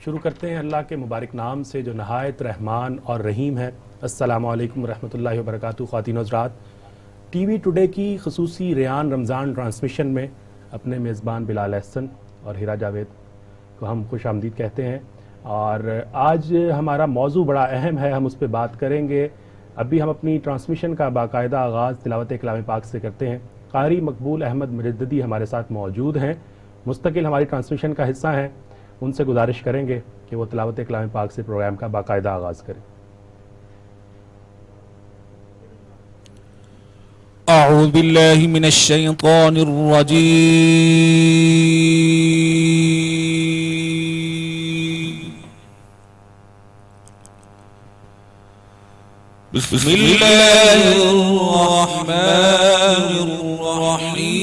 شروع کرتے ہیں اللہ کے مبارک نام سے جو نہایت رحمان اور رحیم ہے۔ السلام علیکم ورحمۃ اللہ وبرکاتہ۔ خواتین و حضرات، ٹی وی ٹوڈے کی خصوصی ریان رمضان ٹرانسمیشن میں اپنے میزبان بلال احسن اور ہیرا جاوید کو ہم خوش آمدید کہتے ہیں، اور آج ہمارا موضوع بڑا اہم ہے، ہم اس پہ بات کریں گے۔ ابھی ہم اپنی ٹرانسمیشن کا باقاعدہ آغاز تلاوت کلام پاک سے کرتے ہیں۔ قاری مقبول احمد مجددی ہمارے ساتھ موجود ہیں، مستقل ہماری ٹرانسمیشن کا حصہ ہیں۔ ان سے گزارش کریں گے کہ وہ تلاوت کلام پاک سے پروگرام کا باقاعدہ آغاز کریں۔ اعوذ باللہ من الشیطان الرجیم، بسم اللہ الرحمن الرحیم۔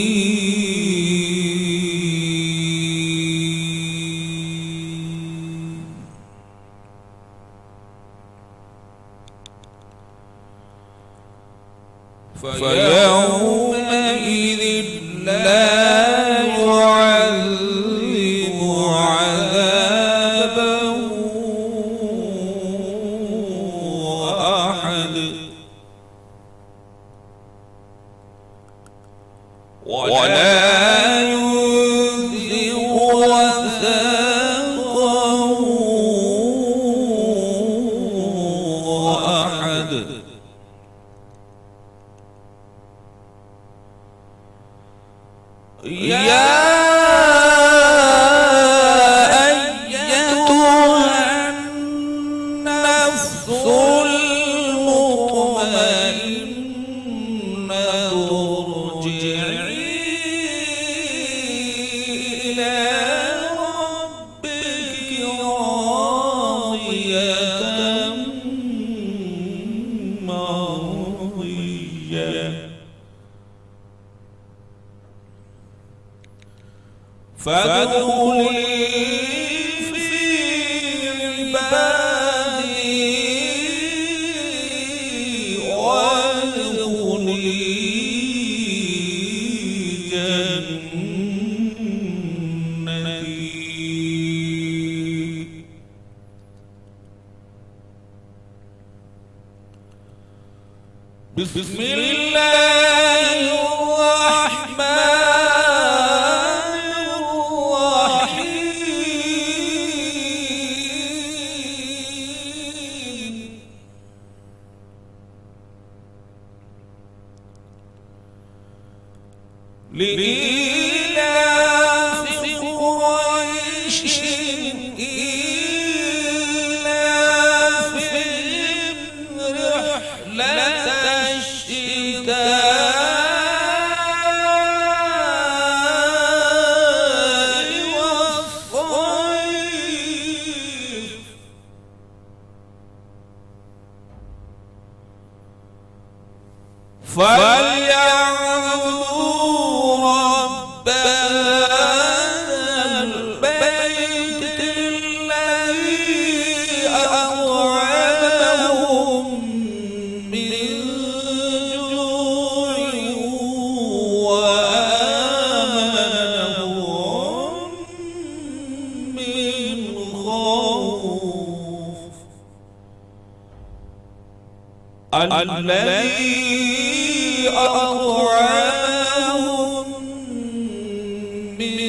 فَيَوْمَئِذٍ لَا يُعَذِّبُ عَذَابَهُ أَحَدٌ وَلَا يُنذِرُ وَثَاقَهُ أَحَدٌ يا أيتها النفس المطمئنة ارجعي إلى ربك راضية مرضية فادخلي في عبادي وادخلي جنتي بسم الله الرحمن الرحيم لإيلاف قريش إيلافهم رحلة الشتاء والصيف فليعبدوا رب هذا البيت الذي أطعمهم من جوع وآمنهم من خوف الذي أطعمهم من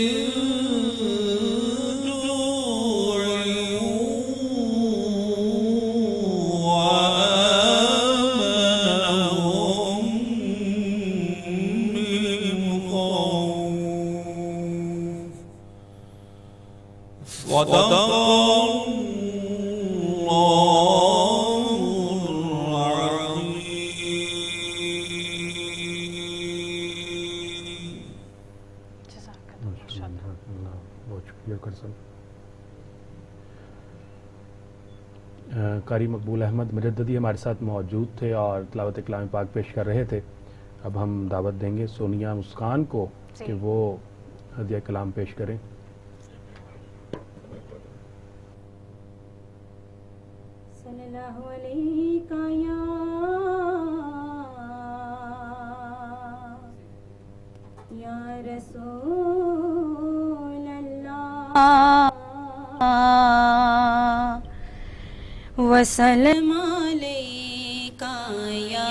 جوع وآمنهم من خوف صدق الله العظيم۔ بہت شکریہ کرسن۔ قاری مقبول احمد مجددی ہمارے ساتھ موجود تھے اور تلاوت کلام پاک پیش کر رہے تھے۔ اب ہم دعوت دیں گے سونیا مسکان کو کہ وہ ہدیہ کلام پیش کریں۔ صلی اللہ علیہ یا رسول اللہ وسلم علیکہ یا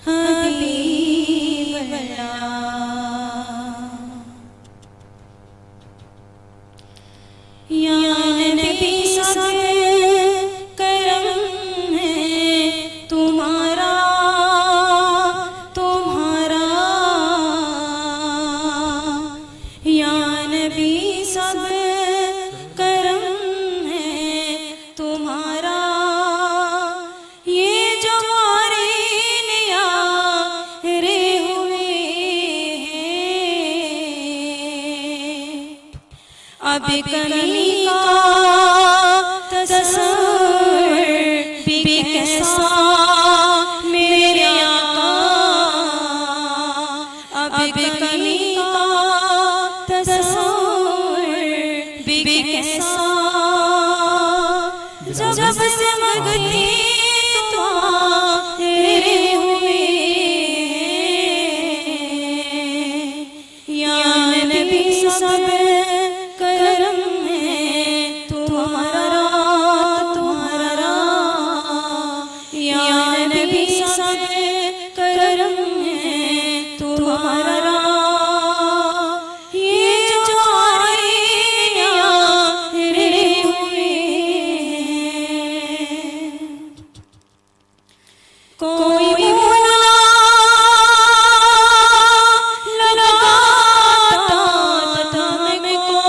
حبیب اللہ یا نبی سب کرم ہے تمہارا تمہارا یا نبی سب کرم ہے تمہارا یہ جو مارین یارے ہوئے ہیں اب کمی کا تصور بھی کیسا میرے آقا اب کمی کا تصور بھی کیسا جب سے مگتی تو تیرے ہوئے یا نبی سب کرم ہے تمہارا تمہارا یا نبی سب کرم ہے تمہارا یہ جو آئین یارے ہوئے ہیں کوئی مولا لگاتا تم کو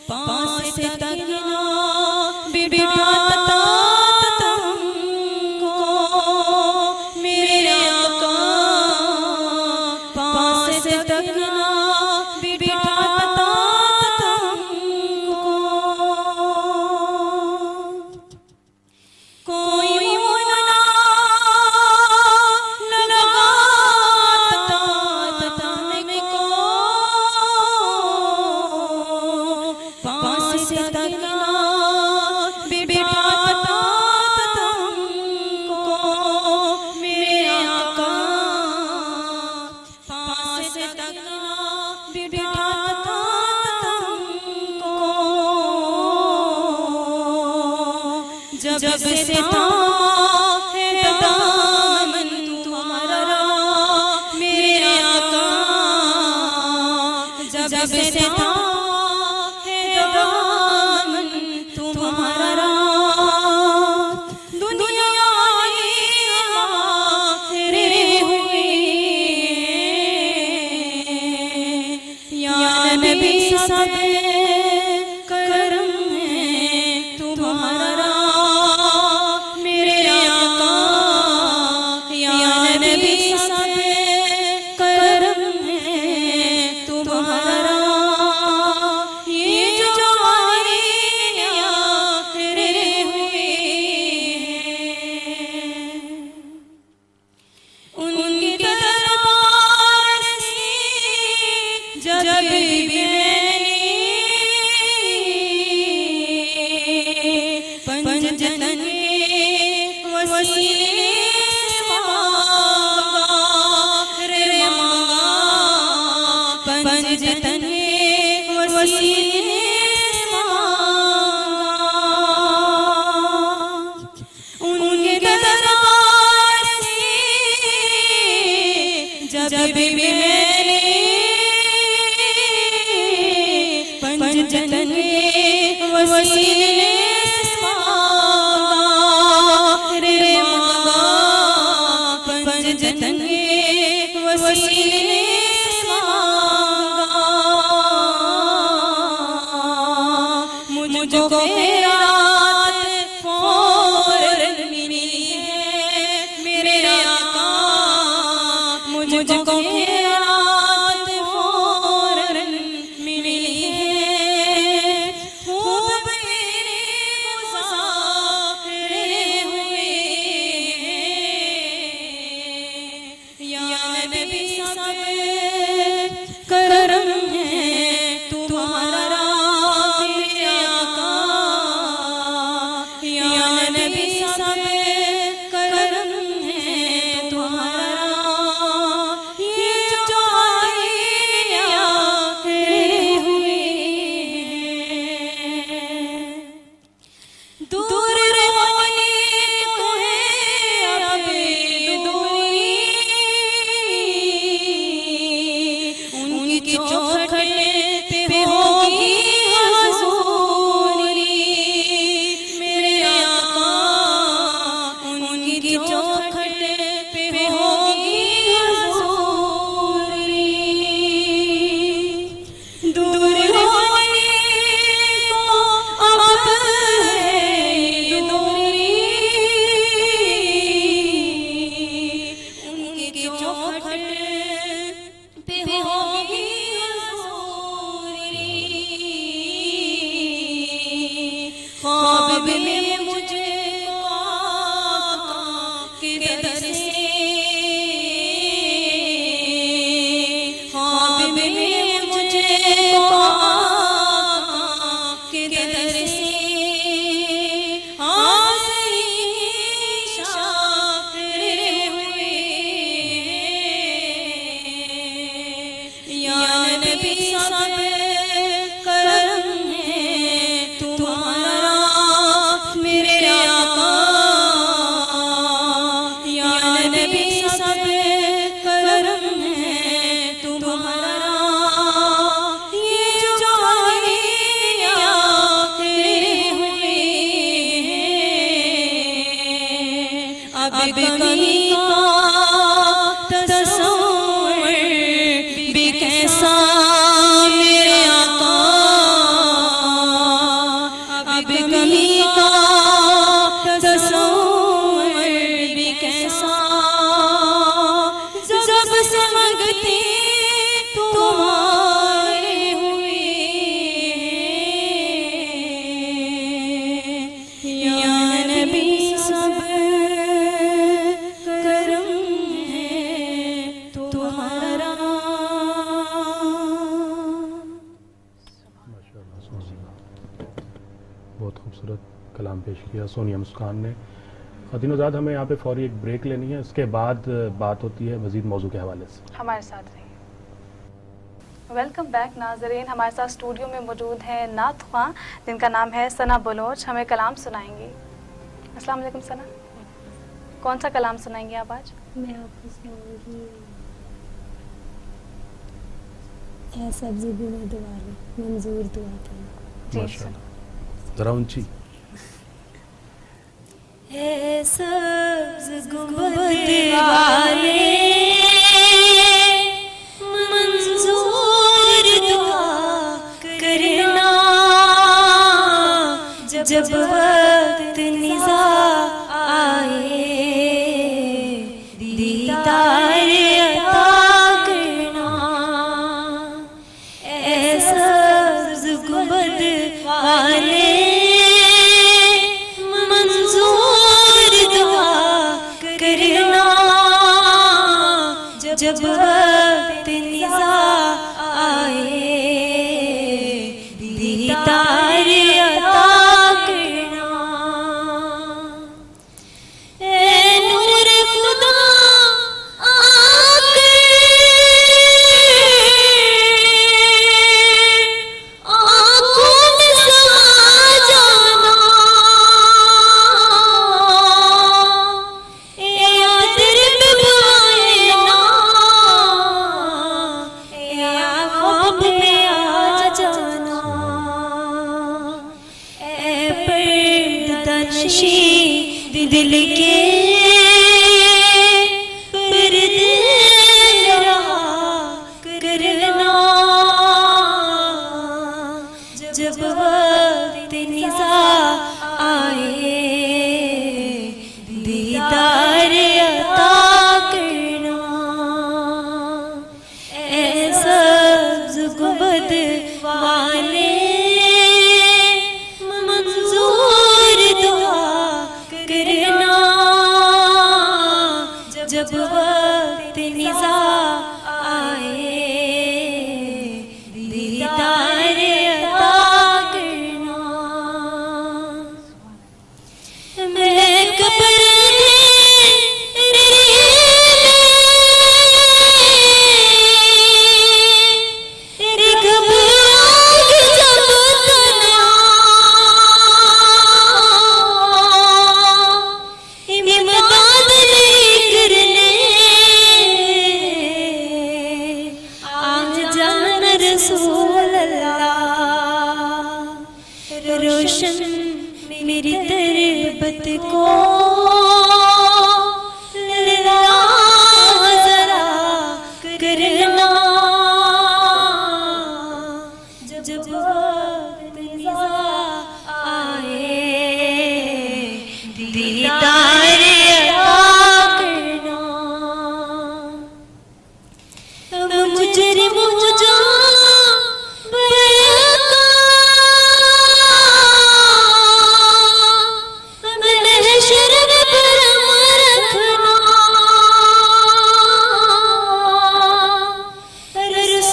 پاس سے تکنا بٹھاتا تم کو میرے آقا پاس سے تکنا بٹھاتا تم کو کوئی مولا لگاتا تم کو پاس سے تکنا بٹھاتا تم کو میرے آقا پاس سے تکنا بٹھاتا تم کو جب سے تھا ہے دامن تمہارا میرے آقا جب سے تھا ہے دامن تمہارا دنیا تیرے ہوئے یا نبی سب کرم ہے تمہارا میرے آقا یا نبی سب کرم ہے تمہارا یہ جو آئین یارے ہوئے ہیں ان کے دربار سے جب بھی پنجتن وسیلے سے مانگا رے مانگا پنجتن وسیلے سے مانگا ان کے دربار سے جب بھی پنجتن وسیلے سے مانگا رے مانگا پنجتن وسیلے سے مانگا مجھ کو خیرات فوراً ملی ہے میرے آقا مجھ کو خیرات فوراً ملی ہے خوب میرے مسافر ہوئے یا نبی سب خواب میں مجھے آقا کے در سے خواب میں مجھے آقا کے در سے کمی کا تصور بھی کیسا میرے آقا اب کمی کا تصور بھی کیسا جب سمجھتی تمہارے ہوئے یا نبی سب بہت خوبصورت کلام پیش کیا سونیا مسکان نے. خواتین و حضرات ہمیں یہاں پہ فوری ایک بریک لینی ہے, اس کے بعد بات ہوتی ہے مزید موضوع کے حوالے سے. ہمارے ساتھ رہیے. ویلکم بیک ناظرین. ہمارے ساتھ اسٹوڈیو میں موجود ہیں نعت خواں جن کا نام ہے ثنا بلوچ. ہمیں کلام سنائیں گی. السلام علیکم ثنا, کون سا کلام سنائیں گے آپ آج؟ میں آپ کو سناؤں گی اے سبزی بھی میں دعا لوں منظور دعا تھا. ماشاءاللہ, ذرا اونچی. اے سبز گنبد والے منظور دعا کرنا جب وقت نزا آئے دیدار عطا کرنا. اے سبز گنبد والے جب وقت نزا آئے دیدار عطا کرنا. اے نور خدا آ کر آنکھوں میں سما جانا. اے عطر پہ بھائینا دل کے پردے رہا کرنا جب وقت نزا آئے دیدار عطا کرنا. اے سبز گنبد والے منظور دعا کرنا جب وقت نزا آئے دیدار عطا کرنا. میں قبر رسول اللہ روشن میری تربت کو ذرا کرنا جب وقت نزا آئے دیدار عطا کرنا. مجرم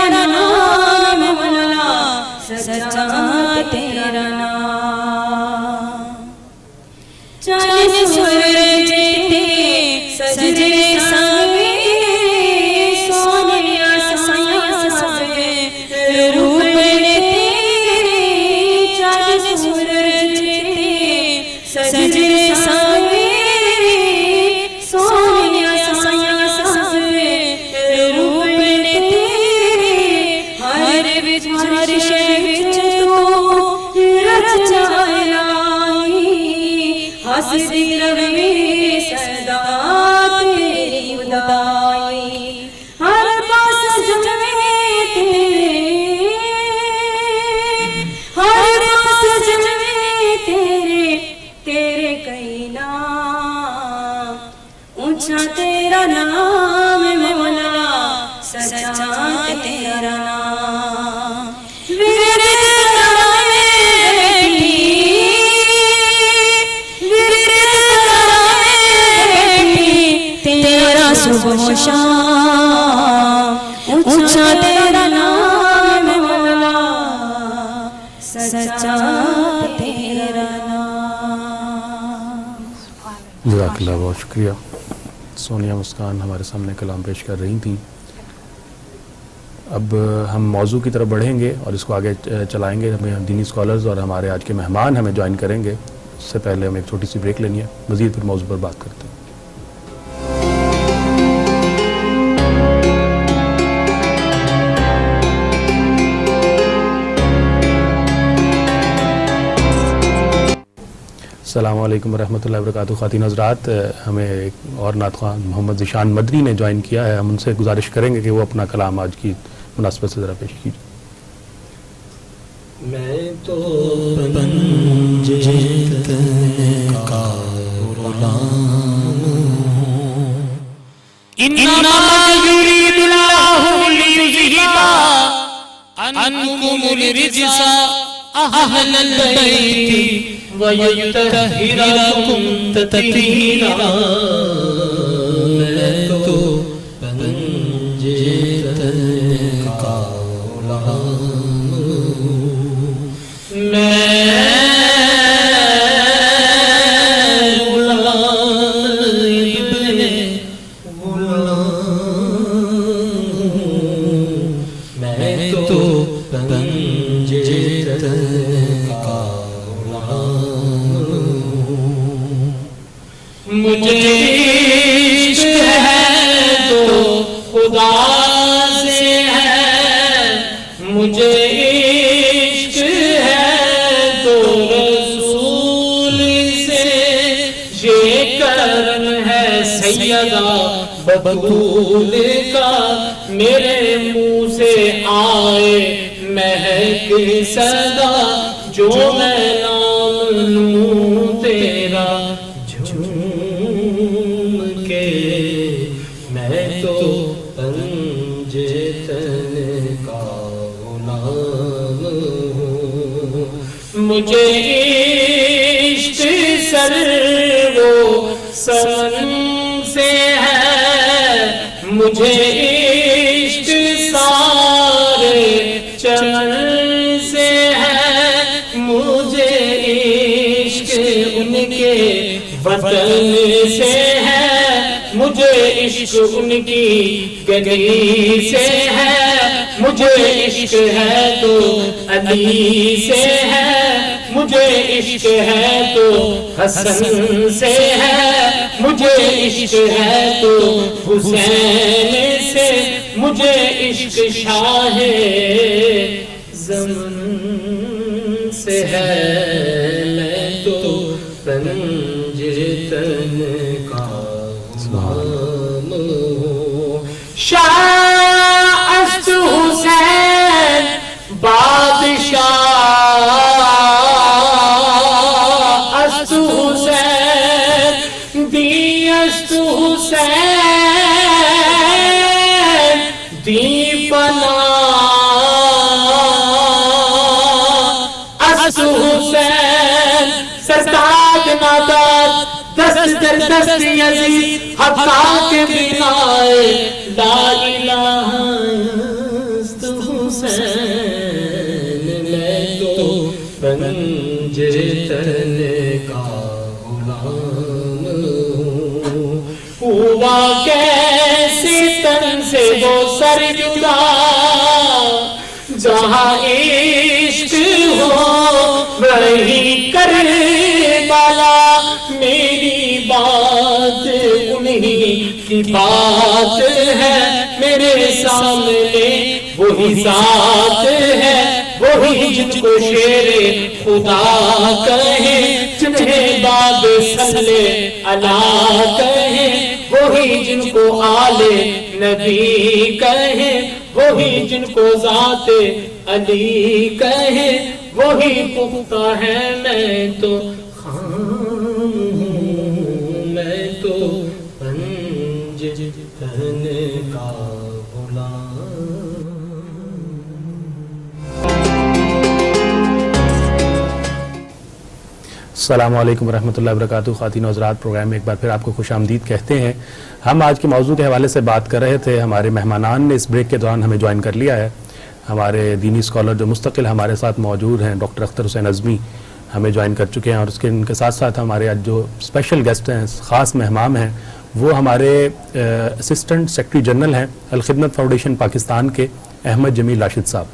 تیرا نام مولا سچا تیرا نام چاند سورج سجدے سامے سونیا سایہ سامے روپ نے تیرے چاند سورج سجدے سامے سونیا سایہ سامے روپ نے تیرے ہر شے وچ تو رچا لائی ہسدی روی سدا تیری خدائی ہر پاس جمے تیرے ہر پاس جمے تیرے تیرے کئی نام اونچا تیرا نام مولا سچا تیرا نام ورد کرائے بیٹھی ورد کرائے بیٹھی تیرا صبح و شام اونچا تیرا نام مولا سچا تیرا نام جزاک اللہ، بہت شکریہ۔ سونیا مسکان ہمارے سامنے کلام پیش کر رہی تھیں۔ اب ہم موضوع کی طرف بڑھیں گے اور اس کو آگے چلائیں گے۔ ہمیں دینی اسکالرز اور ہمارے آج کے مہمان ہمیں جوائن کریں گے۔ اس سے پہلے ہمیں ایک چھوٹی سی بریک لینی ہے، مزید پھر موضوع پر بات کرتے ہیں۔ السلام علیکم ورحمۃ اللہ وبرکاتہ۔ خواتین حضرات، ہمیں ایک اور نعت خواں محمد ذیشان مدنی نے جوائن کیا ہے۔ ہم ان سے گزارش کریں گے کہ وہ اپنا کلام آج کی مناسبت سے ذرا پیش کیجیے۔ میں تو پنجے کا غلام ہوں، انما یرید اللہ لیذہب عنکم الرجس اہل البیت وَيُطَهِّرَكُمْ تَطْهِيرًا۔ میں تو پنجے کا غلام ہوں، میں غلام ابن غلام ہوں، میں تو پنجے کا مجھے عشق ہے تو خدا سے ہے، مجھے عشق ہے تو رسول سے، یہ کرم ہے سیدہ بطول کا، میرے منہ سے آئے مہک صدا، جو میں نام لوں تیرا میں تو پنجے تن کا غلام ہوں، مجھے عشق سر و سمن سے ہے، مجھے عشق سارے چمن سے ہے، مجھے عشق ان کے وطن سے ہے، مجھے عشق ان کی گلی سے ہے، مجھے عشق ہے تو علی سے ہے، مجھے عشق ہے تو حسن سے ہے، مجھے عشق ہے تو حسین سے، مجھے عشق شاہ زمن سے ہے، میں تو پنجے تن کا غلام ہوں، شاہ است حسین بادشاہ است حسین دی است حسین دی پناہ است حسین سرتاج ناداد دست در دست یزید حقا کے بنائے لا الہ است حسین میں تو پنجے تلے کا غلام ہوں ہوا کیسے تن سے وہ سر جدا جہاں عشق ہو وہی کربلا میری بات انہی کی بات ہے میرے سامنے وہی ذات ہے وہی جن کو شیر خدا کہیں جنہیں باب صلی اللہ کہیں وہی جن کو آل نبی کہیں وہی جن کو ذات علی کہیں وہی پختہ ہے میں تو خام ہوں میں تو پنج تن کا غلام السلام علیکم ورحمۃ اللہ وبرکاتہ. خواتین و حضرات، پروگرام میں ایک بار پھر آپ کو خوش آمدید کہتے ہیں. ہم آج کے موضوع کے حوالے سے بات کر رہے تھے. ہمارے مہمانان نے اس بریک کے دوران ہمیں جوائن کر لیا ہے. ہمارے دینی اسکالر جو مستقل ہمارے ساتھ موجود ہیں ڈاکٹر اختر حسین اعظمی ہمیں جوائن کر چکے ہیں، اور ان کے ساتھ ساتھ ہمارے آج جو اسپیشل گیسٹ ہیں، خاص مہمان ہیں، وہ ہمارے اسسٹنٹ سیکرٹری جنرل ہیں الخدمت فاؤنڈیشن پاکستان کے احمد جمیل راشد صاحب.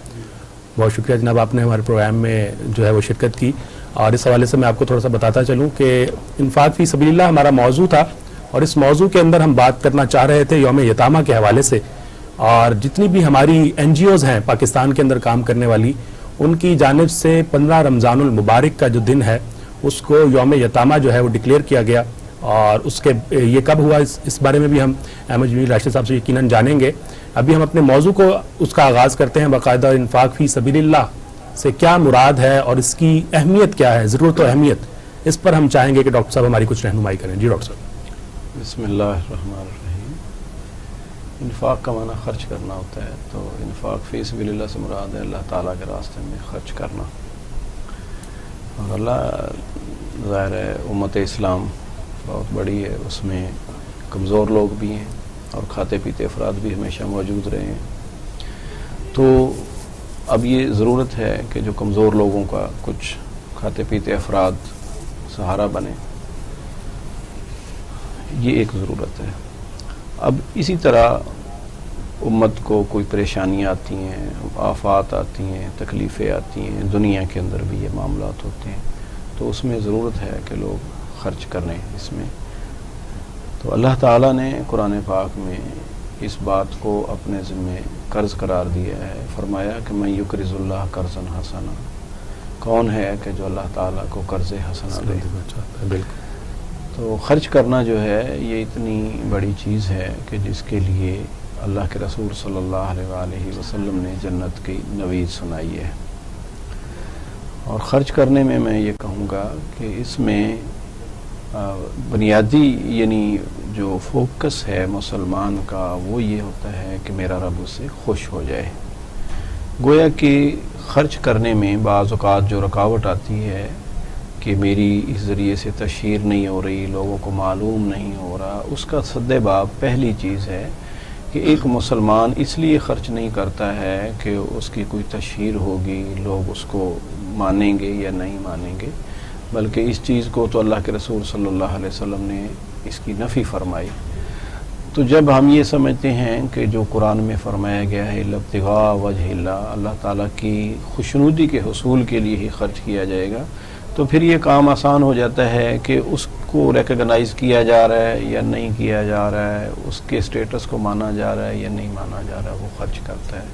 بہت شکریہ جناب، آپ نے ہمارے پروگرام میں جو ہے وہ شرکت کی. اور اس حوالے سے میں آپ کو تھوڑا سا بتاتا چلوں کہ انفاق فی سبیل اللہ ہمارا موضوع تھا، اور اس موضوع کے اندر ہم بات کرنا چاہ رہے تھے یوم یتامہ کے حوالے سے. اور جتنی بھی ہماری این جی اوز ہیں پاکستان کے اندر کام کرنے والی، ان کی جانب سے 15 رمضان المبارک کا جو دن ہے اس کو یوم یتامہ جو ہے وہ ڈکلیئر کیا گیا. اور اس کے یہ کب ہوا اس بارے میں بھی ہم احمد جمیل راشد صاحب سے یقیناً جانیں گے. ابھی ہم اپنے موضوع کو اس کا آغاز کرتے ہیں باقاعدہ. انفاق فی سبیل اللہ سے کیا مراد ہے اور اس کی اہمیت کیا ہے، ضرورت و اہمیت، اس پر ہم چاہیں گے کہ ڈاکٹر صاحب ہماری کچھ رہنمائی کریں. جی ڈاکٹر صاحب. بسم اللہ الرحمن الرحیم. انفاق کا معنی خرچ کرنا ہوتا ہے، تو انفاق فی سبیل اللہ سے مراد ہے اللہ تعالیٰ کے راستے میں خرچ کرنا. اور اللہ ظاہر ہے امت اسلام بہت بڑی ہے، اس میں کمزور لوگ بھی ہیں اور کھاتے پیتے افراد بھی ہمیشہ موجود رہے ہیں. تو اب یہ ضرورت ہے کہ جو کمزور لوگوں کا کچھ کھاتے پیتے افراد سہارا بنے، یہ ایک ضرورت ہے. اب اسی طرح امت کو کوئی پریشانیاں آتی ہیں، آفات آتی ہیں، تکلیفیں آتی ہیں، دنیا کے اندر بھی یہ معاملات ہوتے ہیں، تو اس میں ضرورت ہے کہ لوگ خرچ کریں اس میں. تو اللہ تعالیٰ نے قرآن پاک میں اس بات کو اپنے ذمے قرض قرار دیا ہے. فرمایا کہ من یقرض اللہ قرضا حسنا، کون ہے کہ جو اللہ تعالیٰ کو قرض حسنا دے. تو خرچ کرنا جو ہے یہ اتنی بڑی چیز ہے کہ جس کے لیے اللہ کے رسول صلی اللہ علیہ وآلہ وسلم نے جنت کی نوید سنائی ہے. اور خرچ کرنے میں یہ کہوں گا کہ اس میں بنیادی یعنی جو فوکس ہے مسلمان کا وہ یہ ہوتا ہے کہ میرا رب اس سے خوش ہو جائے. گویا کہ خرچ کرنے میں بعض اوقات جو رکاوٹ آتی ہے کہ میری اس ذریعے سے تشہیر نہیں ہو رہی، لوگوں کو معلوم نہیں ہو رہا، اس کا سد باب پہلی چیز ہے کہ ایک مسلمان اس لیے خرچ نہیں کرتا ہے کہ اس کی کوئی تشہیر ہوگی، لوگ اس کو مانیں گے یا نہیں مانیں گے، بلکہ اس چیز کو تو اللہ کے رسول صلی اللہ علیہ وسلم نے اس کی نفی فرمائی. تو جب ہم یہ سمجھتے ہیں کہ جو قرآن میں فرمایا گیا ہے ابتغاء وجہ اللہ، اللہ تعالیٰ کی خوشنودی کے حصول کے لیے ہی خرچ کیا جائے گا، تو پھر یہ کام آسان ہو جاتا ہے کہ اس کو ریکگنائز کیا جا رہا ہے یا نہیں کیا جا رہا ہے، اس کے سٹیٹس کو مانا جا رہا ہے یا نہیں مانا جا رہا ہے، وہ خرچ کرتا ہے.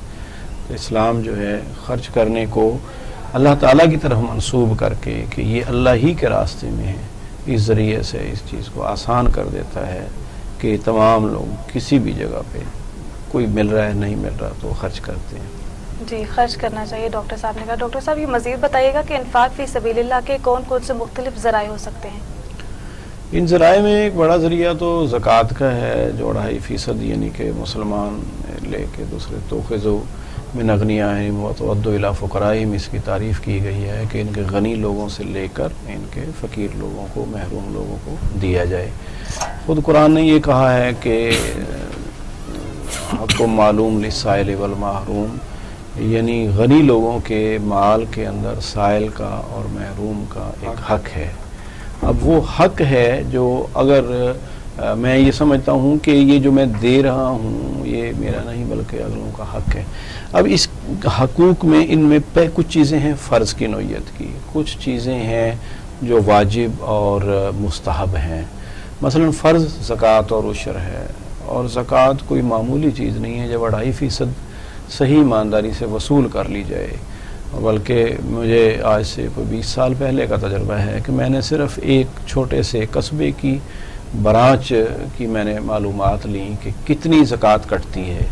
تو اسلام جو ہے خرچ کرنے کو اللہ تعالیٰ کی طرف منسوب کر کے کہ یہ اللہ ہی کے راستے میں ہے، اس ذریعے سے اس چیز کو آسان کر دیتا ہے کہ تمام لوگ کسی بھی جگہ پہ کوئی مل رہا ہے نہیں مل رہا تو وہ خرچ کرتے ہیں. جی، خرچ کرنا چاہیے ڈاکٹر صاحب نے کہا. ڈاکٹر صاحب یہ مزید بتائیے گا کہ انفاق فی سبیل اللہ کے کون کون سے مختلف ذرائع ہو سکتے ہیں؟ ان ذرائع میں ایک بڑا ذریعہ تو زکوٰۃ کا ہے جو 2.5% یعنی کہ مسلمان لے کے دوسرے توخذو من اغنیاءہم وتؤدوا الی فقرائہم، اس کی تعریف کی گئی ہے کہ ان کے غنی لوگوں سے لے کر ان کے فقیر لوگوں کو، محروم لوگوں کو دیا جائے. خود قرآن نے یہ کہا ہے کہ حق معلوم للسائل والمحروم، یعنی غنی لوگوں کے مال کے اندر سائل کا اور محروم کا ایک حق ہے. اب وہ حق ہے جو اگر میں یہ سمجھتا ہوں کہ یہ جو میں دے رہا ہوں یہ میرا نہیں بلکہ اگلوں کا حق ہے. اب اس حقوق میں ان میں کچھ چیزیں ہیں فرض کی نوعیت کی, کچھ چیزیں ہیں جو واجب اور مستحب ہیں. مثلا فرض زکوٰۃ اور عشر ہے, اور زکوٰۃ کوئی معمولی چیز نہیں ہے. جب 2.5% صحیح ایمانداری سے وصول کر لی جائے, بلکہ مجھے آج سے کوئی 20 سال پہلے کا تجربہ ہے کہ میں نے صرف ایک چھوٹے سے قصبے کی برانچ کی میں نے معلومات لیں کہ کتنی زکوٰۃ کٹتی ہے.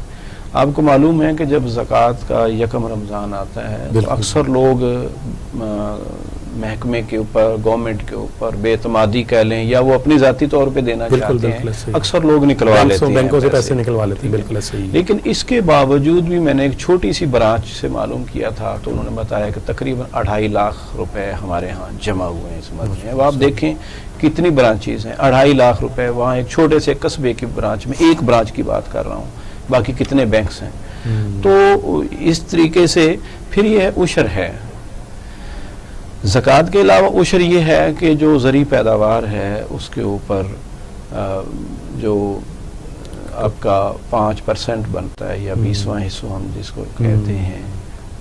آپ کو معلوم ہے کہ جب زکوٰۃ کا 1 رمضان آتا ہے تو اکثر لوگ محکمے کے اوپر, گورنمنٹ کے اوپر بے اعتمادی کہہ لیں یا وہ اپنی ذاتی طور پہ دینا چاہتے ہیں, اکثر لوگ نکلوا لیتے ہیں, بینکوں سے پیسے نکلوا لیتے ہیں. بالکل صحیح. لیکن اس کے باوجود بھی میں نے ایک چھوٹی سی برانچ سے معلوم کیا تھا تو انہوں نے بتایا کہ تقریباً 2.5 لاکھ روپے ہمارے ہاں جمع ہوئے ہیں اس مد میں. اب آپ دیکھیں کتنی برانچیز ہیں, 2.5 لاکھ روپے وہاں ایک چھوٹے سے قصبے کی برانچ میں, ایک برانچ کی بات کر رہا ہوں, باقی کتنے بینکس ہیں. تو اس طریقے سے پھر یہ عشر ہے. زکوٰۃ کے علاوہ عشر یہ ہے کہ جو زرعی پیداوار ہے اس کے اوپر جو آپ کا 5% بنتا ہے یا 20واں حصہ ہم جس کو کہتے ہیں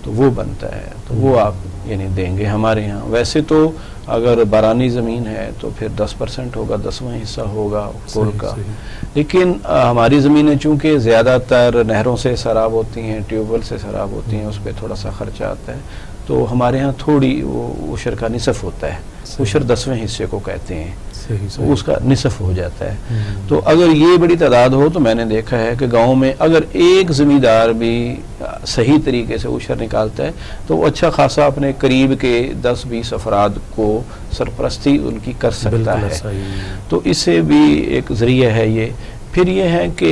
تو وہ بنتا ہے, تو وہ آپ یعنی دیں گے ہمارے یہاں. ویسے تو اگر بارانی زمین ہے تو پھر 10% ہوگا, 10واں حصہ ہوگا کل کا. لیکن ہماری زمینیں چونکہ زیادہ تر نہروں سے سیراب ہوتی ہیں, ٹیوب ویل سے سیراب ہوتی ہیں, اس پہ تھوڑا سا خرچہ آتا ہے, تو ہمارے ہاں تھوڑی وہ عشر کا نصف ہوتا ہے. عشر 10ویں حصے کو کہتے ہیں, اس کا نصف ہو جاتا ہے. تو اگر یہ بڑی تعداد ہو تو میں نے دیکھا ہے کہ گاؤں میں اگر ایک زمیندار بھی صحیح طریقے سے عشر نکالتا ہے تو وہ اچھا خاصا اپنے قریب کے 10-20 افراد کو سرپرستی ان کی کر سکتا ہے. تو اس سے بھی ایک ذریعہ ہے یہ. پھر یہ ہے کہ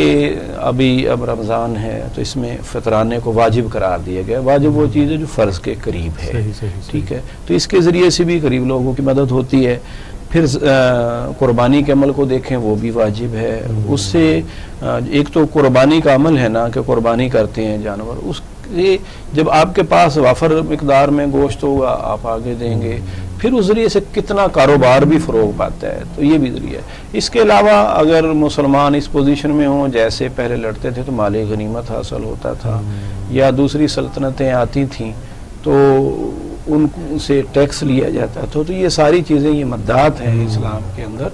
اب رمضان ہے تو اس میں فطرانے کو واجب قرار دیا گیا. واجب وہ چیز ہے جو فرض کے قریب ہے, ٹھیک ہے. تو اس کے ذریعے سے بھی قریب لوگوں کی مدد ہوتی ہے. پھر قربانی کے عمل کو دیکھیں, وہ بھی واجب ہے. اس سے ایک تو قربانی کا عمل ہے نا کہ قربانی کرتے ہیں جانور, اس جب آپ کے پاس وافر مقدار میں گوشت ہوگا آپ آگے دیں گے, پھر اس ذریعے سے کتنا کاروبار بھی فروغ پاتا ہے. تو یہ بھی ذریعہ ہے. اس کے علاوہ اگر مسلمان اس پوزیشن میں ہوں جیسے پہلے لڑتے تھے تو مال غنیمت حاصل ہوتا تھا, یا دوسری سلطنتیں آتی تھیں تو ان سے ٹیکس لیا جاتا تھا. تو یہ ساری چیزیں یہ مدات ہیں اسلام کے اندر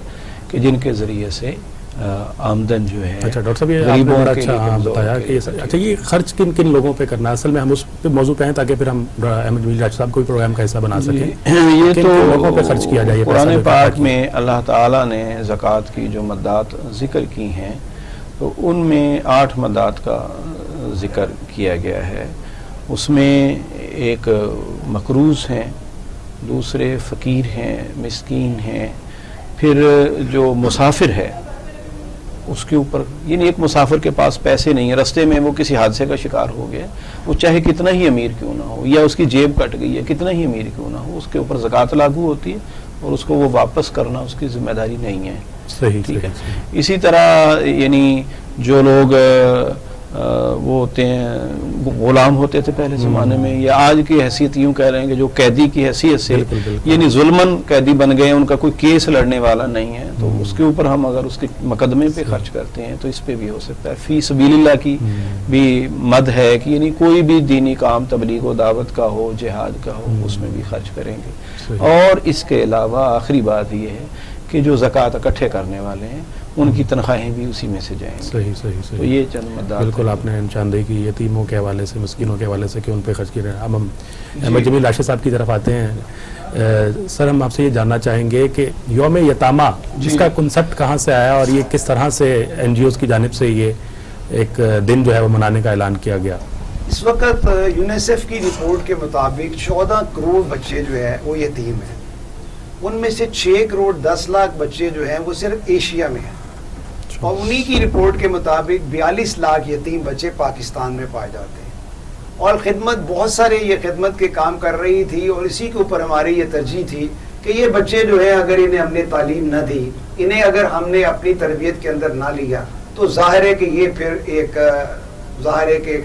کہ جن کے ذریعے سے آمدن جو ہے. اچھا ڈاکٹر صاحب, یہ آپ نے بڑا اچھا بتایا کہ اچھا یہ خرچ کن کن لوگوں پہ کرنا ہے. اصل میں ہم اس پہ موضوع پہ ہیں تاکہ پھر ہم احمد جمیل ڈاکٹر صاحب کو بھی پروگرام کا حصہ بنا سکیں. یہ تو لوگوں پہ خرچ کیا جائے. قرآن پاک میں اللہ تعالیٰ نے زکوٰۃ کی جو مدات ذکر کی ہیں تو ان میں 8 مدات کا ذکر کیا گیا ہے. اس میں ایک مقروض ہیں, دوسرے فقیر ہیں, مسکین ہیں, پھر جو مسافر ہے اس کے اوپر, یعنی ایک مسافر کے پاس پیسے نہیں ہیں, رستے میں وہ کسی حادثے کا شکار ہو گیا, وہ چاہے کتنا ہی امیر کیوں نہ ہو, یا اس کی جیب کٹ گئی ہے کتنا ہی امیر کیوں نہ ہو, اس کے اوپر زکوٰۃ لاگو ہوتی ہے اور اس کو وہ واپس کرنا اس کی ذمہ داری نہیں ہے. صحیح, ٹھیک ہے. اسی طرح یعنی جو لوگ وہ ہوتے ہیں غلام ہوتے تھے پہلے زمانے میں, یا آج کی حیثیت یوں کہہ رہے ہیں کہ جو قیدی کی حیثیت سے یعنی ظلمن قیدی بن گئے, ان کا کوئی کیس لڑنے والا نہیں ہے, تو اس کے اوپر ہم اگر اس کے مقدمے پہ خرچ کرتے ہیں تو اس پہ بھی ہو سکتا ہے. فی سبیل اللہ کی بھی مد ہے کہ یعنی کوئی بھی دینی کام تبلیغ و دعوت کا ہو, جہاد کا ہو, اس میں بھی خرچ کریں گے. اور اس کے علاوہ آخری بات یہ ہے کہ جو زکوٰۃ اکٹھے کرنے والے ہیں ان کی تنخواہیں بھی اسی میں سے جائیں. صحیح. تو یہ چند مدات بالکل آپ نے نشاندہی کی یتیموں کے حوالے سے, مسکینوں کے حوالے سے کہ ان پہ خرچ کیے رہے ہیں. اب ہم احمد جمیل راشد صاحب کی طرف آتے ہیں. سر ہم آپ سے یہ جاننا چاہیں گے کہ یوم یتامہ جس کا کنسپٹ کہاں سے آیا اور یہ کس طرح سے NGOs کی جانب سے یہ ایک دن جو ہے وہ منانے کا اعلان کیا گیا؟ اس وقت یونیسیف کی رپورٹ کے مطابق 14 کروڑ بچے جو ہیں وہ یتیم ہیں. ان میں سے 6 کروڑ 10 لاکھ بچے جو ہیں وہ صرف ایشیا میں ہیں, اور انہی کی رپورٹ کے مطابق 42 لاکھ یتیم بچے پاکستان میں پائے جاتے ہیں. اور خدمت بہت سارے یہ خدمت کے کام کر رہی تھی, اور اسی کے اوپر ہماری یہ ترجیح تھی کہ یہ بچے جو ہیں اگر انہیں ہم نے تعلیم نہ دی, انہیں اگر ہم نے اپنی تربیت کے اندر نہ لیا, تو ظاہر ہے کہ یہ پھر ایک ظاہر ہے کہ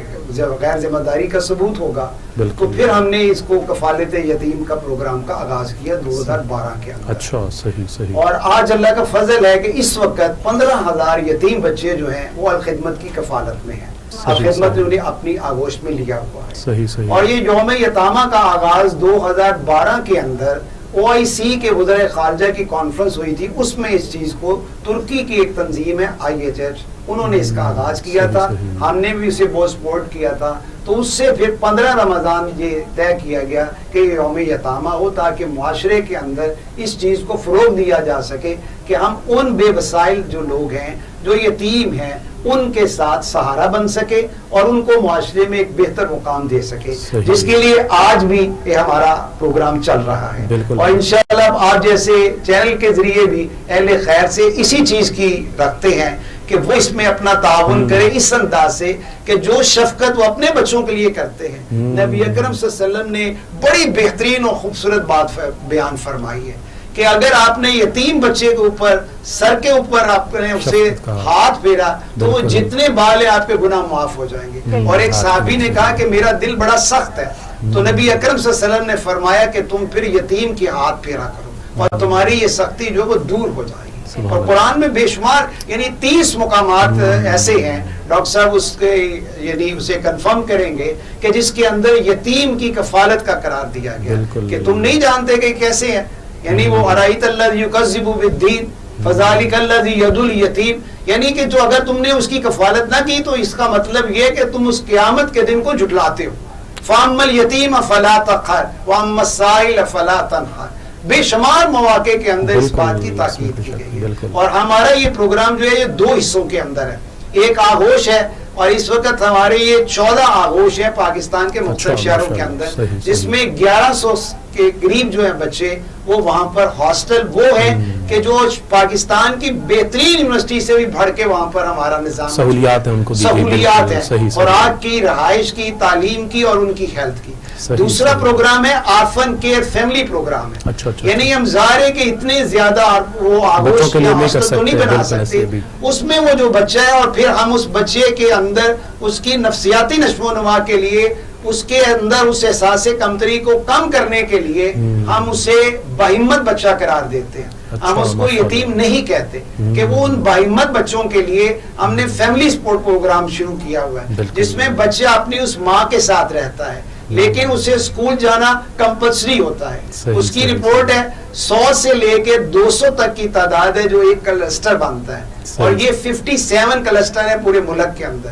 غیر ذمہ داری کا ثبوت ہوگا. تو پھر ہم نے اس کو کفالت یتیم کا پروگرام کا آغاز کیا 2012 کے اندر. اچھا صحیح. اور آج اللہ کا فضل ہے کہ اس وقت 15,000 یتیم بچے جو ہیں وہ الخدمت کی کفالت میں ہیں. الخدمت نے انہیں اپنی آغوش میں لیا ہوا ہے. صحیح. اور یہ یوم یتامہ کا آغاز 2012 کے اندر OIC کے وزراء خارجہ کی کانفرنس ہوئی تھی. اس میں اس چیز کو ترکی کی ایک تنظیم ہے IHH, انہوں نے اس کا آغاز کیا تھا. ہم نے بھی اسے بہت سپورٹ کیا تھا. تو اس سے پھر 15 رمضان یہ طے کیا گیا کہ یوم یتامہ ہو تاکہ معاشرے کے اندر اس چیز کو فروغ دیا جا سکے کہ ہم ان بے وسائل جو لوگ ہیں جو یتیم ہیں ان کے ساتھ سہارا بن سکے اور ان کو معاشرے میں ایک بہتر مقام دے سکے, جس کے لیے آج بھی یہ ہمارا پروگرام چل رہا ہے. اور انشاءاللہ آپ جیسے چینل کے ذریعے بھی اہل خیر سے اسی چیز کی رکھتے ہیں کہ وہ اس میں اپنا تعاون کرے اس انداز سے کہ جو شفقت وہ اپنے بچوں کے لیے کرتے ہیں. نبی اکرم صلی اللہ علیہ وسلم نے بڑی بہترین اور خوبصورت بات بیان فرمائی ہے کہ اگر آپ نے یتیم بچے کے اوپر سر کے اوپر آپ نے اسے ہاتھ پھیرا تو وہ جتنے بال ہیں آپ کے گناہ معاف ہو جائیں گے. اور ایک صحابی نے کہا کہ میرا دل بڑا سخت ہے, تو نبی اکرم صلی اللہ علیہ وسلم نے فرمایا کہ تم پھر یتیم کے ہاتھ پھیرا کرو اور تمہاری یہ سختی جو وہ دور ہو جائے گی. اور قرآن میں بے شمار یعنی 30 مقامات ایسے ہیں, ڈاکٹر صاحب اس کے یعنی اسے کنفرم کریں گے کہ جس کے اندر یتیم کی کفالت کا قرار دیا گیا کہ تم نہیں جانتے کہ کیسے ہیں. یعنی وہ ارائیت الذی یکذب بالدین فذلک الذی ید الیتیم, یعنی کہ جو اگر تم نے اس کی کفالت نہ کی تو اس کا مطلب یہ کہ تم اس قیامت کے دن کو جھٹلاتے ہو. فاما الیتیم فلا تقہر واما السائل فلا تنہر. بے شمار مواقع کے اندر اس بات کی تاکید کی گئی ہے. اور ہمارا یہ پروگرام جو ہے یہ 2 حصوں کے اندر ہے. ایک آغوش ہے اور اس وقت ہمارے یہ 14 آغوش ہیں پاکستان کے مختلف شہروں کے اندر, جس میں 1100 کے قریب جو ہیں بچے وہ وہاں پر ہاسٹل وہ ہیں کہ جو پاکستان کی بہترین یونیورسٹی سے بھی بڑھ کے وہاں پر ہمارا نظام سہولیات ہیں, ان کو سہولیات ہیں, خوراک کی, رہائش کی, تعلیم کی اور ان کی ہیلتھ کی. دوسرا پروگرام ہے آرفن کیئر فیملی پروگرام ہے. یعنی ہم ظاہر ہے کہ اتنے زیادہ وہ آغوش یا ہاسٹل تو نہیں بنا سکتے, اس میں وہ جو بچہ ہے اور پھر ہم اس بچے کے اندر اس کی نفسیاتی نشو و نما کے لیے اس کے اندر اس احساس کمتری کو کم کرنے کے لیے ہم اسے باہمت بچہ قرار دیتے ہیں. ہم اس کو یتیم نہیں کہتے کہ وہ ان باہمت بچوں کے لیے ہم نے فیملی سپورٹ پروگرام شروع کیا ہوا ہے, جس میں بچہ اپنی اس ماں کے ساتھ رہتا ہے لیکن اسے اسکول جانا کمپلسری ہوتا ہے. اس کی رپورٹ ہے 100 سے لے کے 200 تک کی تعداد ہے جو ایک کلسٹر بنتا ہے, اور یہ 57 کلسٹر ہیں پورے ملک کے اندر.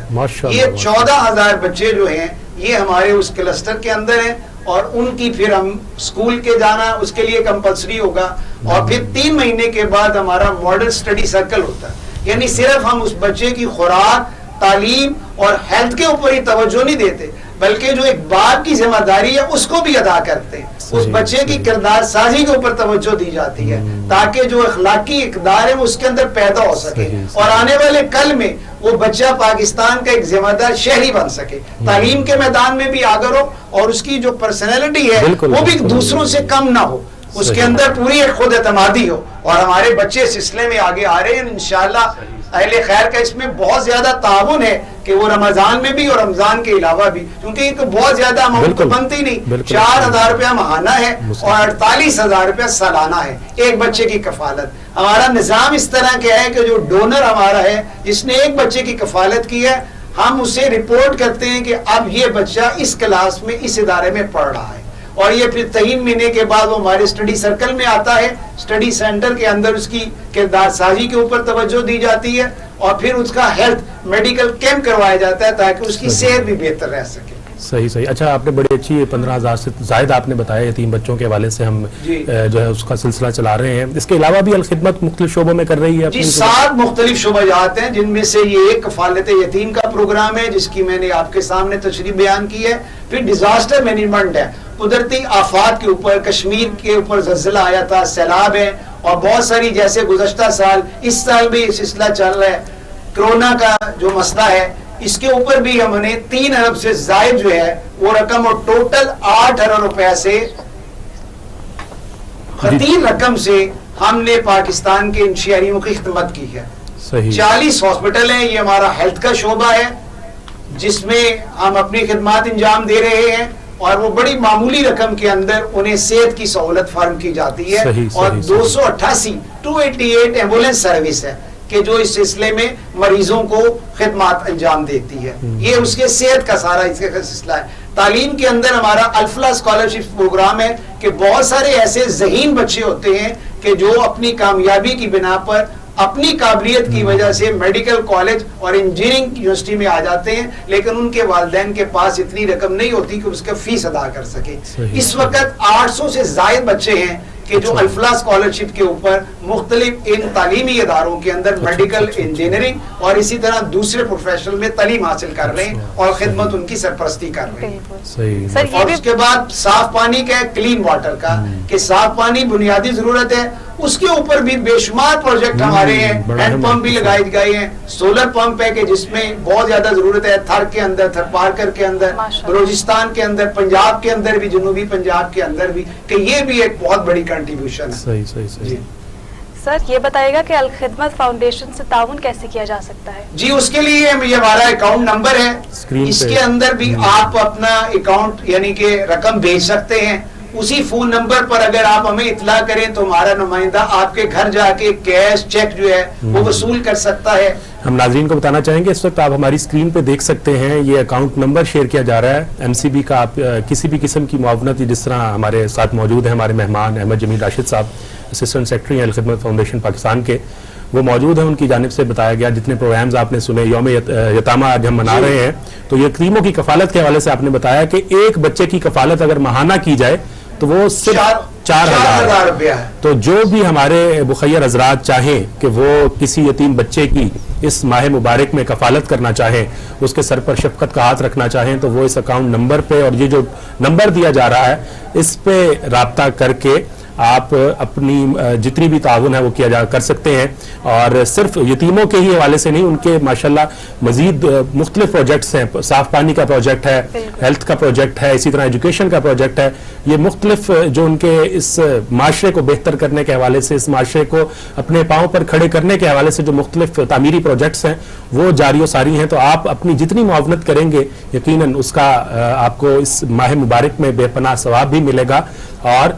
یہ 14,000 بچے جو ہیں یہ ہمارے اس کلسٹر کے اندر ہیں, اور ان کی پھر ہم اسکول کے جانا اس کے لیے کمپلسری ہوگا. اور پھر 3 مہینے کے بعد ہمارا ماڈل اسٹڈی سرکل ہوتا ہے, یعنی صرف ہم اس بچے کی خوراک, تعلیم اور ہیلتھ کے اوپر ہی توجہ نہیں دیتے بلکہ جو ایک باپ کی ذمہ داری ہے اس کو بھی ادا کرتے ہیں. اس بچے کی کردار سازی کے اوپر توجہ دی جاتی ہے تاکہ جو اخلاقی اقدار ہے اس کے اندر پیدا ہو سکے اور آنے والے کل میں وہ بچہ پاکستان کا ایک ذمہ دار شہری بن سکے, تعلیم کے میدان میں بھی آگے ہو اور اس کی جو پرسنالٹی ہے وہ بھی دوسروں سے کم نہ ہو, اس کے اندر پوری ایک خود اعتمادی ہو. اور ہمارے بچے اس سلسلے میں آگے آ رہے ہیں انشاءاللہ. اہل خیر کا اس میں بہت زیادہ تعاون ہے کہ وہ رمضان میں بھی اور رمضان کے علاوہ بھی, کیونکہ یہ تو بہت زیادہ اماؤنٹ تو بنتی نہیں, 4,000 روپیہ ماہانہ ہے اور 48,000 روپیہ سالانہ ہے ایک بچے کی کفالت. ہمارا نظام اس طرح کا ہے کہ جو ڈونر ہمارا ہے جس نے ایک بچے کی کفالت کی ہے, ہم اسے رپورٹ کرتے ہیں کہ اب یہ بچہ اس کلاس میں اس ادارے میں پڑھ رہا ہے, اور یہ پھر 3 مہینے کے بعد وہ ہمارے اسٹڈی سرکل میں آتا ہے. اسٹڈی سینٹر کے اندر اس کی کردار سازی کے اوپر توجہ دی جاتی ہے اور پھر اس کا ہیلتھ میڈیکل کیمپ کروایا جاتا ہے تاکہ اس کی صحت بھی بہتر رہ سکے. صحیح. اچھا, آپ نے بڑی اچھی 15,000 سے زائد آپ نے بتایا یتیم بچوں کے حوالے سے ہم جو ہے اس کا سلسلہ چلا رہے ہیں. اس کے علاوہ بھی الخدمت مختلف شعبوں میں کر رہی ہے جی. 7 مختلف شعبات ہیں جن میں سے یہ ایک کفالت یتیم کا پروگرام ہے جس کی میں نے آپ کے سامنے تشریح بیان کی ہے. پھر ڈیزاسٹر مینجمنٹ ہے, قدرتی آفات کے اوپر, کشمیر کے اوپر زلزلہ آیا تھا, سیلاب ہے اور بہت ساری جیسے گزشتہ سال, اس سال بھی سلسلہ چل رہا ہے, کرونا کا جو مسئلہ ہے اس کے اوپر بھی ہم نے 3 ارب سے زائد جو ہے وہ رقم اور ٹوٹل 8 ارب روپے سے خطیر رقم سے ہم نے پاکستان کے ان شہریوں کی خدمت کی ہے. 40 ہاسپٹل ہیں, یہ ہمارا ہیلتھ کا شعبہ ہے. جس میں ہم اپنی خدمات انجام دے رہے ہیں اور وہ بڑی معمولی رقم کے اندر انہیں صحت کی سہولت فراہم کی جاتی ہے اور 288 ایمبولینس سروس ہے کہ جو اس سلسلے میں مریضوں کو خدمات انجام دیتی ہے. یہ اس کے صحت کا سارا اس کا سلسلہ ہے. تعلیم کے اندر ہمارا الفلاح اسکالرشپ پروگرام ہے کہ بہت سارے ایسے ذہین بچے ہوتے ہیں کہ جو اپنی کامیابی کی بنا پر اپنی قابلیت کی وجہ سے میڈیکل کالج اور انجینئرنگ یونیورسٹی میں آ جاتے ہیں, لیکن ان کے والدین کے پاس اتنی رقم نہیں ہوتی کہ اس کا فیس ادا کر سکے. اس وقت 800 سے زائد بچے ہیں کہ جو الفلاح اسکالرشپ کے اوپر مختلف ان تعلیمی اداروں کے اندر میڈیکل انجینئرنگ اور اسی طرح دوسرے پروفیشنل میں تعلیم حاصل کر رہے ہیں اور خدمت ان کی سرپرستی کر رہے ہیں. اور اس کے بعد صاف پانی کا کلین واٹر کا کہ صاف پانی بنیادی ضرورت ہے, اس کے اوپر بھی بے شمار پروجیکٹ ہمارے ہیں. ہینڈ پمپ بھی لگائے گئے ہیں, سولر پمپ ہے کہ جس میں بہت زیادہ ضرورت ہے تھر کے اندر, تھر پارکر کے اندر, بلوچستان کے اندر, پنجاب کے اندر بھی, جنوبی پنجاب کے اندر بھی, کہ یہ بھی ایک بہت بڑی کنٹریبیوشن ہے. صحیح. سر یہ بتائیے گا کہ الخدمت فاؤنڈیشن سے تعاون کیسے کیا جا سکتا ہے؟ جی اس کے لیے یہ ہمارا اکاؤنٹ نمبر ہے, اس کے اندر بھی آپ اپنا اکاؤنٹ یعنی کہ رقم بھیج سکتے ہیں. اسی فون نمبر پر اگر آپ ہمیں اطلاع کریں تو ہمارا نمائندہ آپ کے گھر جا کے کیش چیک جو ہے وہ وصول کر سکتا ہے. ہم ناظرین کو بتانا چاہیں گے اس وقت آپ ہماری اسکرین پہ دیکھ سکتے ہیں یہ اکاؤنٹ نمبر شیئر کیا جا رہا ہے ایم سی بی کا. آپ کسی بھی قسم کی معاونت, جس طرح ہمارے ساتھ موجود ہیں ہمارے مہمان احمد جمیل راشد صاحب, assistant secretary Alkhidmat foundation Pakistan کے, وہ موجود ہیں. ان کی جانب سے بتایا گیا جتنے پروگرامز آپ نے سنے, یوم یتامہ آج ہم منا رہے ہیں, تو یتیموں کی کفالت کے حوالے سے آپ نے بتایا کہ ایک بچے کی کفالت اگر ماہانہ کی جائے تو وہ صرف 4,000 روپیہ ہے. تو جو بھی ہمارے مخیر حضرات چاہیں کہ وہ کسی یتیم بچے کی اس ماہ مبارک میں کفالت کرنا چاہیں, اس کے سر پر شفقت کا ہاتھ رکھنا چاہیں, تو وہ اس اکاؤنٹ نمبر پہ, اور یہ جو نمبر دیا جا رہا ہے اس پہ رابطہ کر کے آپ اپنی جتنی بھی تعاون ہے وہ کیا کر سکتے ہیں. اور صرف یتیموں کے ہی حوالے سے نہیں, ان کے ماشاءاللہ مزید مختلف پروجیکٹس ہیں. صاف پانی کا پروجیکٹ ہے, ہیلتھ کا پروجیکٹ ہے, اسی طرح ایجوکیشن کا پروجیکٹ ہے. یہ مختلف جو ان کے اس معاشرے کو بہتر کرنے کے حوالے سے, اس معاشرے کو اپنے پاؤں پر کھڑے کرنے کے حوالے سے جو مختلف تعمیری پروجیکٹس ہیں وہ جاری و ساری ہیں. تو آپ اپنی جتنی معاونت کریں گے یقیناً اس کا آپ کو اس ماہ مبارک میں بے پناہ ثواب بھی ملے گا, اور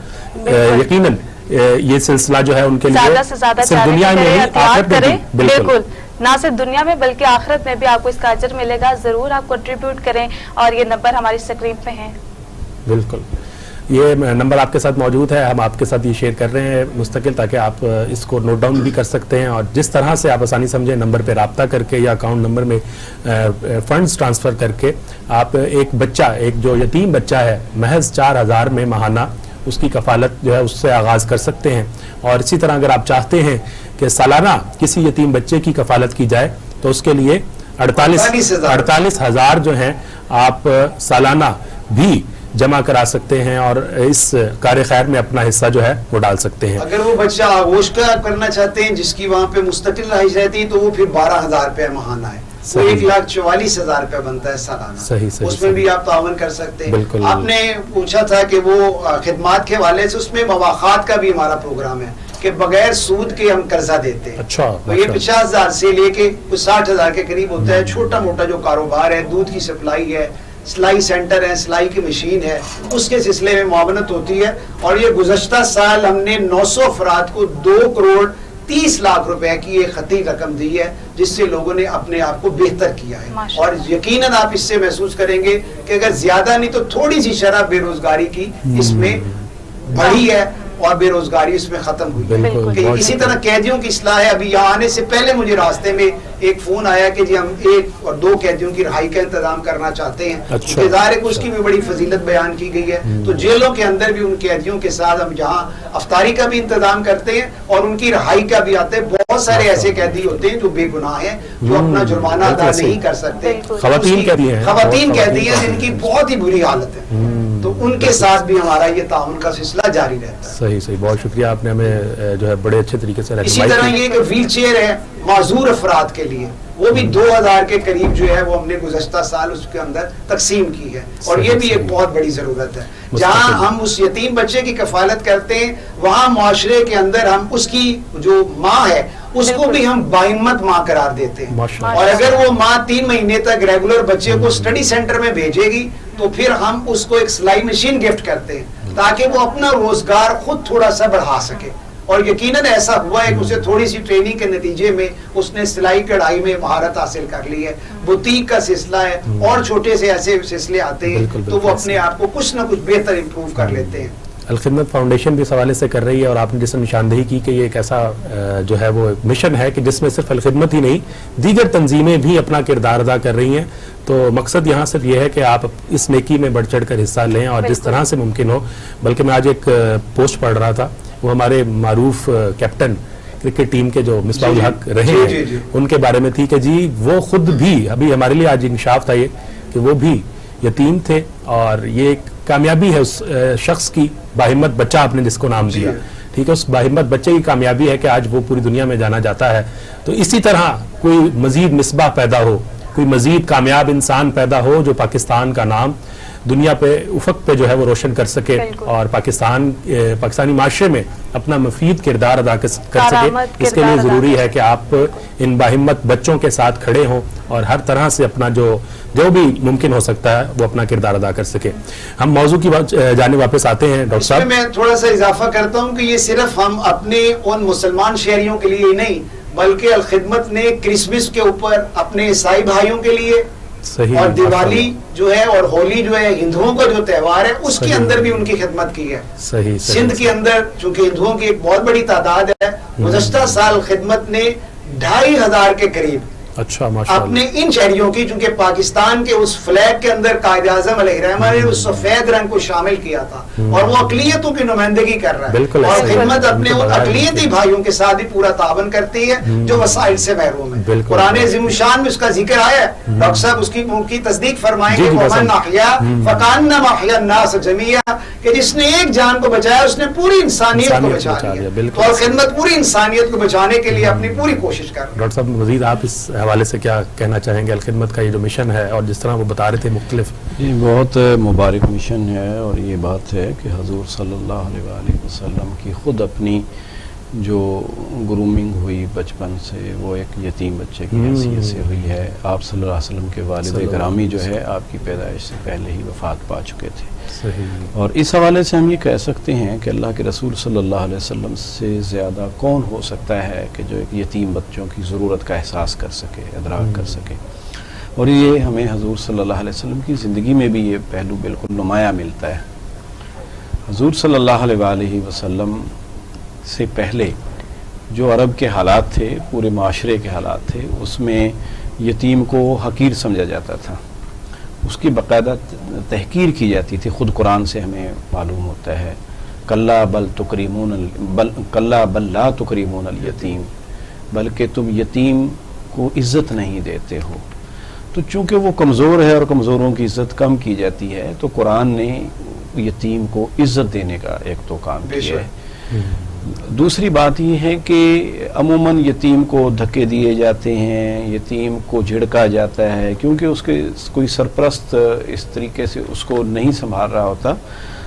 یقیناً یہ سلسلہ جو ہے ان کے لیے زیادہ سے زیادہ صرف دنیا میں نہیں آخرت میں بھی, بالکل نہ صرف دنیا میں بلکہ آخرت میں بھی آپ کو اس کا اجر ملے گا. ضرور آپ کنٹریبیوٹ کریں, اور یہ نمبر ہماری اسکرین پہ ہیں. بالکل یہ نمبر آپ کے ساتھ موجود ہے, ہم آپ کے ساتھ یہ شیئر کر رہے ہیں مستقل, تاکہ آپ اس کو نوٹ ڈاؤن بھی کر سکتے ہیں, اور جس طرح سے آپ آسانی سمجھیں نمبر پہ رابطہ کر کے یا اکاؤنٹ نمبر میں فنڈز ٹرانسفر کر کے آپ ایک بچہ, ایک جو یتیم بچہ ہے, محض 4,000 میں ماہانہ اس کی کفالت جو ہے اس سے آغاز کر سکتے ہیں. اور اسی طرح اگر آپ چاہتے ہیں کہ سالانہ کسی یتیم بچے کی کفالت کی جائے تو اس کے لیے 48,000 جو ہیں آپ سالانہ بھی جمع کرا سکتے ہیں, اور اس کار خیر میں اپنا حصہ جو ہے وہ ڈال سکتے ہیں. اگر وہ بچہ آغوش کا کرنا چاہتے ہیں جس کی وہاں پہ مستقل رہائش رہتی ہے تو وہ پھر 12,000 روپے ماہانہ ہے, وہ 1,44,000 روپے بنتا ہے سالانہ. صحیح اس میں بھی آپ تعاون کر سکتے ہیں. بالکل. آپ نے پوچھا تھا کہ وہ خدمات کے حوالے سے, اس میں مواخات کا بھی ہمارا پروگرام ہے کہ بغیر سود کے ہم قرضہ دیتے ہیں. اچھا, یہ 50,000 سے لے کے 60,000 کے قریب ہوتا ہے. چھوٹا موٹا جو کاروبار ہے, دودھ کی سپلائی ہے, سلائی سینٹر ہے, سلائی کی مشین ہے, اس کے سلسلے میں معاونت ہوتی ہے. اور یہ گزشتہ سال ہم نے 900 افراد کو 2,30,00,000 روپے کی ایک خطی رقم دی ہے, جس سے لوگوں نے اپنے آپ کو بہتر کیا ہے. اور یقیناً آپ اس سے محسوس کریں گے کہ اگر زیادہ نہیں تو تھوڑی سی شرح بے روزگاری کی اس میں بڑھی ہے, اور بے روزگاری اس میں ختم ہوئی ہے. اسی طرح قیدیوں کی اصلاح ہے. ابھی یہاں آنے سے پہلے مجھے راستے میں ایک فون آیا کہ جی ہم 1 اور 2 قیدیوں کی رہائی کا انتظام کرنا چاہتے ہیں. ظاہر ہے کہ اس کی بھی بڑی فضیلت بیان کی گئی ہے. تو جیلوں کے اندر بھی ان قیدیوں کے ساتھ ہم جہاں افطاری کا بھی انتظام کرتے ہیں اور ان کی رہائی کا بھی آتے ہیں. بہت سارے ایسے قیدی ہوتے ہیں جو بے گناہ ہیں, جو اپنا جرمانہ ادا نہیں کر سکتے. خواتین قیدی ہیں جن کی بہت ہی بری حالت ہے, تو ان کے ساتھ بھی ہمارا یہ تعاون کا سلسلہ جاری رہتا ہے. صحیح صحیح، بہت شکریہ، آپ نے ہمیں جو ہے بڑے اچھے طریقے سے اسی طرح یہ کہ ویل چیئر ہے معذور افراد کے لیے، وہ بھی 2000 کے قریب جو ہے وہ ہم نے گزشتہ سال اس کے اندر تقسیم کی ہے، اور یہ بھی ایک بہت بڑی ضرورت ہے. جہاں ہم اس یتیم بچے کی کفالت کرتے ہیں وہاں معاشرے کے اندر ہم اس کی جو ماں ہے اس کو بھی ہم باہمت ماں قرار دیتے ہیں. اور اگر وہ ماں 3 مہینے تک ریگولر بچے کو اسٹڈی سینٹر میں بھیجے گی تو پھر ہم اس کو ایک سلائی مشین گفٹ کرتے ہیں تاکہ وہ اپنا روزگار خود تھوڑا سا بڑھا سکے. اور یقیناً ایسا ہوا ہے کہ اسے تھوڑی سی ٹریننگ کے نتیجے میں اس نے سلائی کڑھائی میں مہارت حاصل کر لی ہے، بوتیک کا سلسلہ ہے، اور چھوٹے سے ایسے سلسلے آتے ہیں تو وہ اپنے آپ کو کچھ نہ کچھ بہتر امپروو کر لیتے ہیں. الخدمت فاؤنڈیشن بھی اس حوالے سے کر رہی ہے، اور آپ نے جس میں نشاندہی کی کہ یہ ایک ایسا جو ہے وہ مشن ہے کہ جس میں صرف الخدمت ہی نہیں دیگر تنظیمیں بھی اپنا کردار ادا کر رہی ہیں. تو مقصد یہاں صرف یہ ہے کہ آپ اس نیکی میں بڑھ چڑھ کر حصہ لیں اور جس طرح سے ممکن ہو. بلکہ میں آج ایک پوسٹ پڑھ رہا تھا، وہ ہمارے معروف کیپٹن کرکٹ ٹیم کے جو مصباح الحق رہے ہیں ان کے بارے میں تھی کہ جی وہ خود بھی، ابھی ہمارے لیے آج انکشاف تھا یہ کہ وہ بھی یتیم تھے، اور یہ ایک کامیابی ہے اس شخص کی، باہمت بچہ آپ نے جس کو نام دیا، ٹھیک ہے، اس باہمت بچے کی کامیابی ہے کہ آج وہ پوری دنیا میں جانا جاتا ہے. تو اسی طرح کوئی مزید مصباح پیدا ہو، کوئی مزید کامیاب انسان پیدا ہو جو پاکستان کا نام دنیا پہ افق پہ جو ہے وہ روشن کر سکے اور پاکستانی معاشرے میں اپنا مفید کردار ادا کر سکے. اس کے لیے ضروری ہے کہ آپ ان باہمت بچوں کے ساتھ کھڑے ہوں اور ہر طرح سے اپنا جو بھی ممکن ہو سکتا ہے وہ اپنا کردار ادا کر سکے. ہم موضوع کی جانب واپس آتے ہیں ڈاکٹر صاحب. میں تھوڑا سا اضافہ کرتا ہوں کہ یہ صرف ہم اپنے ان مسلمان شہریوں کے لیے ہی نہیں بلکہ الخدمت نے کرسمس کے اوپر اپنے عیسائی بھائیوں کے لیے، اور دیوالی جو ہے اور ہولی جو ہے ہندوؤں کا جو تہوار ہے اس کے اندر بھی ان کی خدمت کی ہے. سندھ کے اندر چونکہ ہندوؤں کی ایک بہت بڑی تعداد ہے، گزشتہ سال خدمت نے 2500 کے قریب اپنے ان شہریوں کی، چونکہ پاکستان کے اس فلیگ کے اندر قائد اعظم علیہ الرحمہ نے اس سفید رنگ کو شامل کیا تھا اور وہ اقلیتوں کی نمائندگی کر رہا ہے، اور خدمت اپنے ان اقلیتی بھائیوں کے ساتھ بھی پورا تعاون کرتی ہے جو وسائل سے محروم ہیں. قرآن عظیم الشان میں اس کا ذکر آیا ہے، ڈاکٹر صاحب اس کی تصدیق فرمائیں گے، وَمَنْ أَحْيَا فَكَأَنَّمَا أَحْيَا النَّاسَ جَمِيعًا، کہ جس نے ایک جان کو بچایا اس نے پوری انسانیت کو بچا لیا، اور خدمت پوری انسانیت کو بچانے کے لیے اپنی پوری کوشش کر رہی ہے. ڈاکٹر صاحب مزید آپ اس حوالے سے کیا کہنا چاہیں گے؟ الخدمت کا یہ جو مشن ہے اور جس طرح وہ بتا رہے تھے مختلف، یہ بہت مبارک مشن ہے، اور یہ بات ہے کہ حضور صلی اللہ علیہ وآلہ وسلم کی خود اپنی جو گرومنگ ہوئی بچپن سے وہ ایک یتیم بچے کی حیثیت سے ہوئی ہے. آپ صلی اللہ علیہ وسلم کے والد گرامی جو ہے آپ کی پیدائش سے پہلے ہی وفات پا چکے تھے. اور اس حوالے سے ہم یہ کہہ سکتے ہیں کہ اللہ کے رسول صلی اللہ علیہ وسلم سے زیادہ کون ہو سکتا ہے کہ جو ایک یتیم بچوں کی ضرورت کا احساس کر سکے، ادراک کر سکے. اور یہ ہمیں حضور صلی اللہ علیہ وسلم کی زندگی میں بھی یہ پہلو بالکل نمایاں ملتا ہے. حضور صلی اللہ علیہ وآلہ وسلم سے پہلے جو عرب کے حالات تھے، پورے معاشرے کے حالات تھے، اس میں یتیم کو حقیر سمجھا جاتا تھا، اس کی باقاعدہ تحقیر کی جاتی تھی. خود قرآن سے ہمیں معلوم ہوتا ہے، کلا بل لا تکریمون الیتیم، بلکہ تم یتیم کو عزت نہیں دیتے ہو. تو چونکہ وہ کمزور ہے اور کمزوروں کی عزت کم کی جاتی ہے تو قرآن نے یتیم کو عزت دینے کا ایک تو کام کیا ہے. دوسری بات یہ ہے کہ عموماً یتیم کو دھکے دیے جاتے ہیں، یتیم کو جھڑکا جاتا ہے کیونکہ اس کے کوئی سرپرست اس طریقے سے اس کو نہیں سنبھال رہا ہوتا.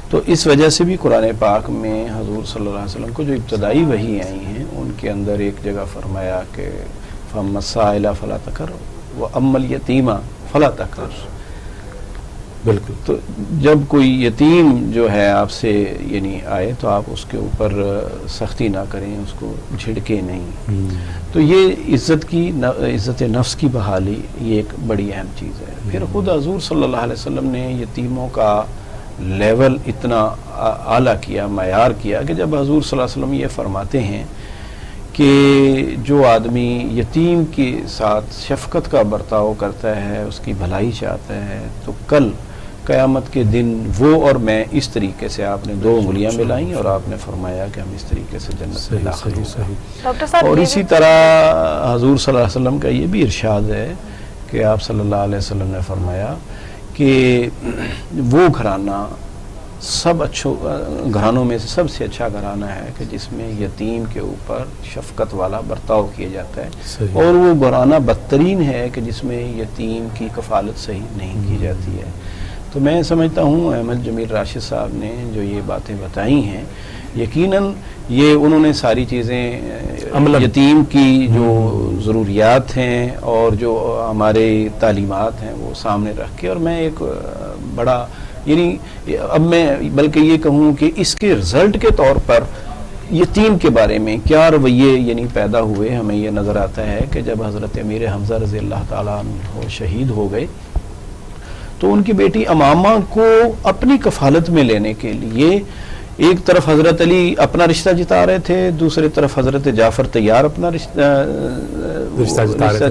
تو اس وجہ سے بھی قرآن پاک میں حضور صلی اللہ علیہ وسلم کو جو ابتدائی وحی آئی ہیں ان کے اندر ایک جگہ فرمایا کہ فَأَمَّا السَّائِلَ فَلَا تَقْهَرْ وَأَمَّا الْيَتِيمَ فَلَا تَقْهَرْ. بالکل. تو جب کوئی یتیم جو ہے آپ سے یعنی آئے تو آپ اس کے اوپر سختی نہ کریں، اس کو جھڑکے نہیں. تو یہ عزت نفس کی بحالی یہ ایک بڑی اہم چیز ہے. پھر خود حضور صلی اللہ علیہ وسلم نے یتیموں کا لیول اتنا اعلیٰ کیا، معیار کیا کہ جب حضور صلی اللہ علیہ وسلم یہ فرماتے ہیں کہ جو آدمی یتیم کے ساتھ شفقت کا برتاؤ کرتا ہے، اس کی بھلائی چاہتا ہے، تو کل قیامت کے دن وہ اور میں اس طریقے سے آپ نے 2 انگلیاں ملائیں اور آپ نے فرمایا کہ ہم اس طریقے سے جنت میں داخل ہوں. اور اسی طرح حضور صلی اللہ علیہ وسلم کا یہ بھی ارشاد ہے کہ آپ صلی اللہ علیہ وسلم نے فرمایا کہ وہ گھرانہ سب اچھوں گھرانوں میں سے سب سے اچھا گھرانہ ہے کہ جس میں یتیم کے اوپر شفقت والا برتاؤ کیا جاتا ہے، اور وہ گھرانہ بدترین ہے کہ جس میں یتیم کی کفالت صحیح نہیں کی جاتی ہے۔ تو میں سمجھتا ہوں احمد جمیل راشد صاحب نے جو یہ باتیں بتائی ہیں، یقیناً یہ انہوں نے ساری چیزیں یتیم کی جو ضروریات ہیں اور جو ہمارے تعلیمات ہیں وہ سامنے رکھ کے، اور میں ایک بڑا یعنی اب میں بلکہ یہ کہوں کہ اس کے رزلٹ کے طور پر یتیم کے بارے میں کیا رویے یعنی پیدا ہوئے، ہمیں یہ نظر آتا ہے کہ جب حضرت امیر حمزہ رضی اللہ تعالیٰ عنہ شہید ہو گئے تو ان کی بیٹی امامہ کو اپنی کفالت میں لینے کے لیے ایک طرف حضرت علی اپنا رشتہ جتا رہے تھے، دوسری طرف حضرت جعفر طیار اپنا رشتہ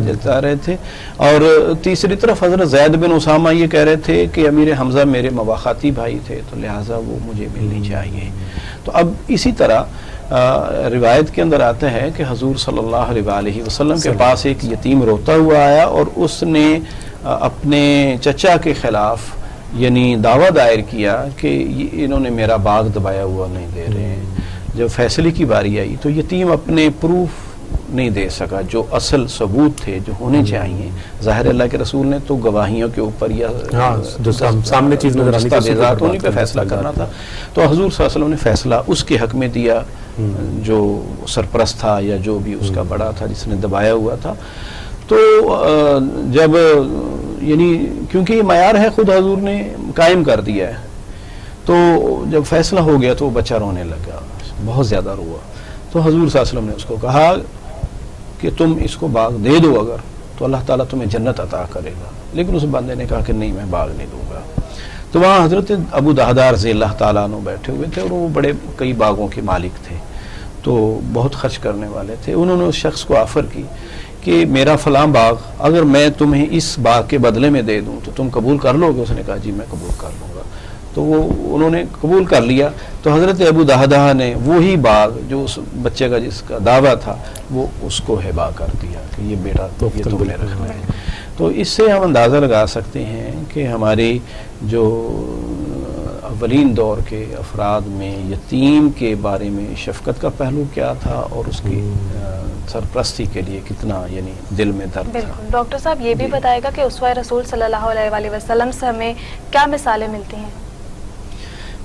جتا رہے تھے، اور تیسری طرف حضرت زید بن اسامہ یہ کہہ رہے تھے کہ امیر حمزہ میرے مواخاتی بھائی تھے تو لہٰذا وہ مجھے ملنی چاہیے۔ تو اب اسی طرح روایت کے اندر آتا ہے کہ حضور صلی اللہ علیہ وسلم کے پاس ایک یتیم روتا ہوا آیا اور اس نے اپنے چچا کے خلاف یعنی دعویٰ دائر کیا کہ انہوں نے میرا باغ دبایا ہوا نہیں دے رہے ہیں۔ جب فیصلے کی باری آئی تو یتیم اپنے پروف نہیں دے سکا، جو اصل ثبوت تھے جو ہونے چاہیے۔ ظاہر اللہ کے رسول نے تو گواہیوں کے اوپر یا جو سامنے چیز نظر آنی دستاویزات انہیں پہ فیصلہ کرنا تھا، تو حضور صلی اللہ علیہ وسلم نے فیصلہ اس کے حق میں دیا جو سرپرست تھا یا جو بھی اس کا بڑا تھا جس نے دبایا ہوا تھا۔ تو جب یعنی کیونکہ یہ معیار ہے خود حضور نے قائم کر دیا ہے، تو جب فیصلہ ہو گیا تو وہ بچہ رونے لگا، بہت زیادہ روا۔ تو حضور صلی اللہ علیہ وسلم نے اس کو کہا کہ تم اس کو باغ دے دو اگر تو اللہ تعالیٰ تمہیں جنت عطا کرے گا، لیکن اس بندے نے کہا کہ نہیں میں باغ نہیں دوں گا۔ تو وہاں حضرت ابو دہدہ رضی اللہ تعالیٰ عنہ بیٹھے ہوئے تھے اور وہ بڑے کئی باغوں کے مالک تھے، تو بہت خرچ کرنے والے تھے۔ انہوں نے اس شخص کو آفر کی کہ میرا فلاں باغ اگر میں تمہیں اس باغ کے بدلے میں دے دوں تو تم قبول کر لو گے؟ اس نے کہا جی میں قبول کر لوں گا۔ تو وہ انہوں نے قبول کر لیا۔ تو حضرت ابو دہدہ نے وہی باغ جو اس بچے کا جس کا دعویٰ تھا وہ اس کو ہبا کر دیا کہ یہ بیٹا یہ تم نے رکھنا ہے۔ تو اس سے ہم اندازہ لگا سکتے ہیں کہ ہماری جو اولین دور کے افراد میں یتیم کے بارے میں شفقت کا پہلو کیا تھا اور اس کی سرپرستی کے لیے کتنا یعنی دل میں درد تھا۔ بالکل ڈاکٹر صاحب یہ بھی بتائے گا کہ اسوہ رسول صلی اللہ علیہ وسلم سے ہمیں کیا مثالیں ملتی ہیں؟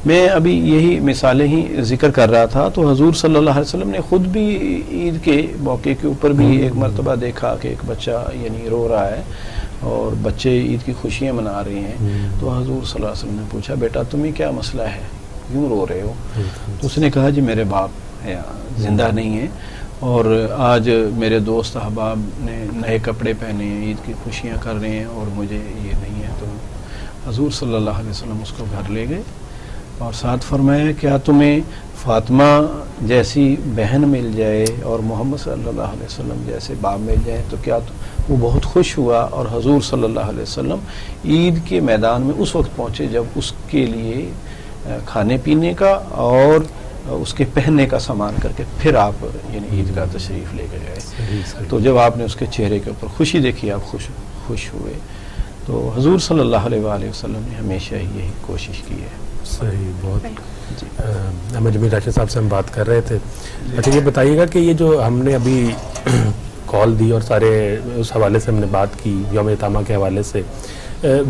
میں ابھی یہی مثالیں ہی ذکر کر رہا تھا۔ تو حضور صلی اللہ علیہ وسلم نے خود بھی عید کے موقع کے اوپر بھی ایک مرتبہ دیکھا کہ ایک بچہ یعنی رو رہا ہے اور بچے عید کی خوشیاں منا رہے ہیں، تو حضور صلی اللہ علیہ وسلم نے پوچھا بیٹا تمہیں کیا مسئلہ ہے، کیوں رو رہے ہو؟ تو اس نے کہا جی میرے باپ زندہ نہیں ہیں اور آج میرے دوست احباب نے نئے کپڑے پہنے ہیں، عید کی خوشیاں کر رہے ہیں اور مجھے یہ نہیں ہے۔ تو حضور صلی اللہ علیہ وسلم اس کو گھر لے گئے اور ساتھ فرمایا کیا تمہیں فاطمہ جیسی بہن مل جائے اور محمد صلی اللہ علیہ وسلم جیسے باپ مل جائے تو کیا وہ بہت خوش ہوا۔ اور حضور صلی اللہ علیہ وسلم عید کے میدان میں اس وقت پہنچے جب اس کے لیے کھانے پینے کا اور اس کے پہننے کا سامان کر کے پھر آپ یعنی عید کا تشریف لے کے گئے۔ تو جب آپ نے اس کے چہرے کے اوپر خوشی دیکھی آپ خوش ہوئے۔ تو حضور صلی اللہ علیہ وآلہ وسلم نے ہمیشہ یہی کوشش کی ہے۔ صحیح، بہت احمد جمیل راشد صاحب سے ہم بات کر رہے تھے۔ اچھا یہ بتائیے گا کہ یہ جو ہم نے ابھی کال دی اور سارے اس حوالے سے ہم نے بات کی یوم یتامہ کے حوالے سے،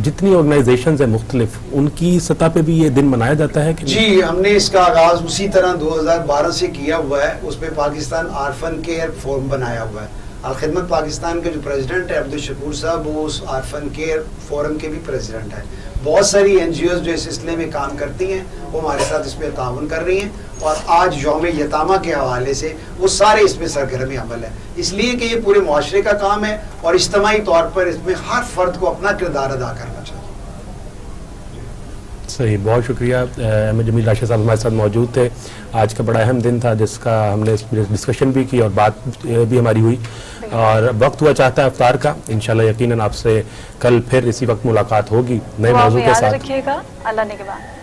جتنی آرگنائزیشنز ہیں مختلف ان کی سطح پہ بھی یہ دن منایا جاتا ہے کہ جی ہم نے اس کا آغاز اسی طرح 2012 سے کیا ہوا ہے۔ اس پہ پاکستان آرفن کیئر فورم بنایا ہوا ہے۔ الخدمت پاکستان کے جو پریزیڈنٹ ہے عبدالشکور صاحب وہ اس آرفن کیئر فورم کے بھی پریزیڈنٹ ہیں۔ بہت ساری این جی اوز جو اس سلسلے میں کام کرتی ہیں وہ ہمارے ساتھ اس پہ تعاون کر رہی ہیں، اور آج یوم یتامہ کے حوالے سے وہ سارے اس میں سرگرمی عمل ہے، اس لیے کہ یہ پورے معاشرے کا کام ہے اور اجتماعی طور پر اس میں ہر فرد کو اپنا کردار ادا کرنا چاہیے۔ صحیح، بہت شکریہ۔ احمد جمیل راشد صاحب ہمارے ساتھ موجود تھے۔ آج کا بڑا اہم دن تھا جس کا ہم نے ڈسکشن بھی کی اور بات بھی ہماری ہوئی، اور وقت ہوا چاہتا ہے افطار کا۔ انشاءاللہ یقیناً آپ سے کل پھر اسی وقت ملاقات ہوگی نئے موضوع کے ساتھ۔ رکھیے گا، اللہ نے کے بعد